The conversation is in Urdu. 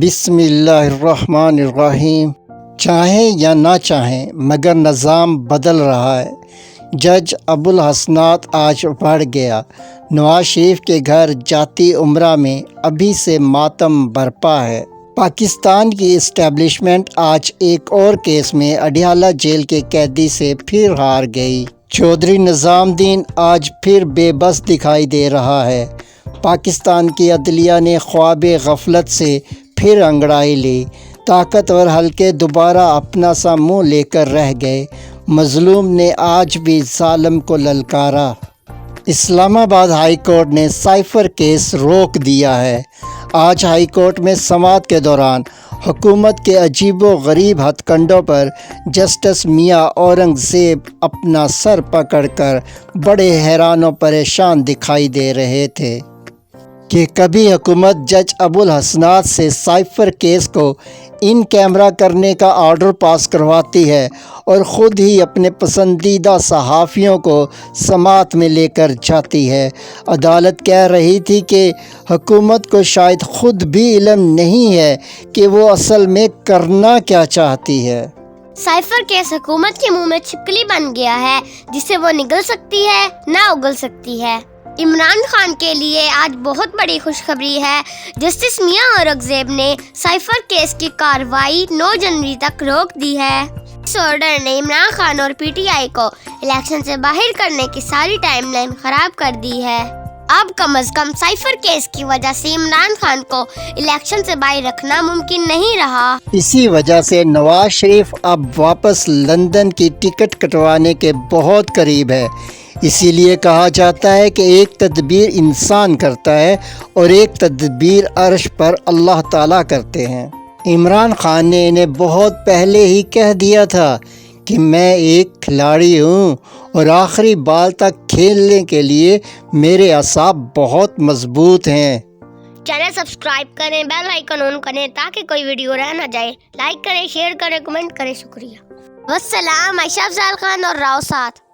بسم اللہ الرحمن الرحیم۔ چاہیں یا نہ چاہیں مگر نظام بدل رہا ہے۔ جج ابوالحسنات آج بڑھ گیا۔ نواز شریف کے گھر جاتی عمرہ میں ابھی سے ماتم برپا ہے۔ پاکستان کی اسٹیبلشمنٹ آج ایک اور کیس میں اڈیالہ جیل کے قیدی سے پھر ہار گئی۔ چودھری نظام الدین آج پھر بے بس دکھائی دے رہا ہے۔ پاکستان کی عدلیہ نے خواب غفلت سے پھر انگڑائی لی۔ طاقتور حلقے دوبارہ اپنا سا منہ لے کر رہ گئے۔ مظلوم نے آج بھی ظالم کو للکارا۔ اسلام آباد ہائی کورٹ نے سائفر کیس روک دیا ہے۔ آج ہائی کورٹ میں سماعت کے دوران حکومت کے عجیب و غریب ہتھ کنڈوں پر جسٹس میاں اورنگ زیب اپنا سر پکڑ کر بڑے حیران و پریشان دکھائی دے رہے تھے کہ کبھی حکومت جج ابوالحسنات سے سائفر کیس کو ان کیمرہ کرنے کا آرڈر پاس کرواتی ہے اور خود ہی اپنے پسندیدہ صحافیوں کو سماعت میں لے کر جاتی ہے۔ عدالت کہہ رہی تھی کہ حکومت کو شاید خود بھی علم نہیں ہے کہ وہ اصل میں کرنا کیا چاہتی ہے۔ سائفر کیس حکومت کے منہ میں چھپکلی بن گیا ہے جسے وہ نگل سکتی ہے نہ اگل سکتی ہے۔ عمران خان کے لیے آج بہت بڑی خوشخبری ہے۔ جسٹس میاں اورنگ زیب نے سائفر کیس کی کارروائی 9 جنوری تک روک دی ہے۔ اس آرڈر نے عمران خان اور پی ٹی آئی کو الیکشن سے باہر کرنے کی ساری ٹائم لائن خراب کر دی ہے۔ اب کم از کم سائفر کیس کی وجہ سے عمران خان کو الیکشن سے باہر رکھنا ممکن نہیں رہا۔ اسی وجہ سے نواز شریف اب واپس لندن کی ٹکٹ کٹوانے کے بہت قریب ہے۔ اسی لیے کہا جاتا ہے کہ ایک تدبیر انسان کرتا ہے اور ایک تدبیر عرش پر اللہ تعالیٰ کرتے ہیں۔ عمران خان نے انہیں بہت پہلے ہی کہہ دیا تھا کہ میں ایک کھلاڑی ہوں اور آخری بال تک کھیلنے کے لیے میرے اعصاب بہت مضبوط ہیں۔ چینل سبسکرائب کریں، بیل آئیکن آن کریں تاکہ کوئی ویڈیو رہ نہ جائے۔ لائک کریں، شیئر کریں، کمنٹ کریں۔ شکریہ۔ والسلام۔ عائشہ افضال خان اور راؤ ساتھ۔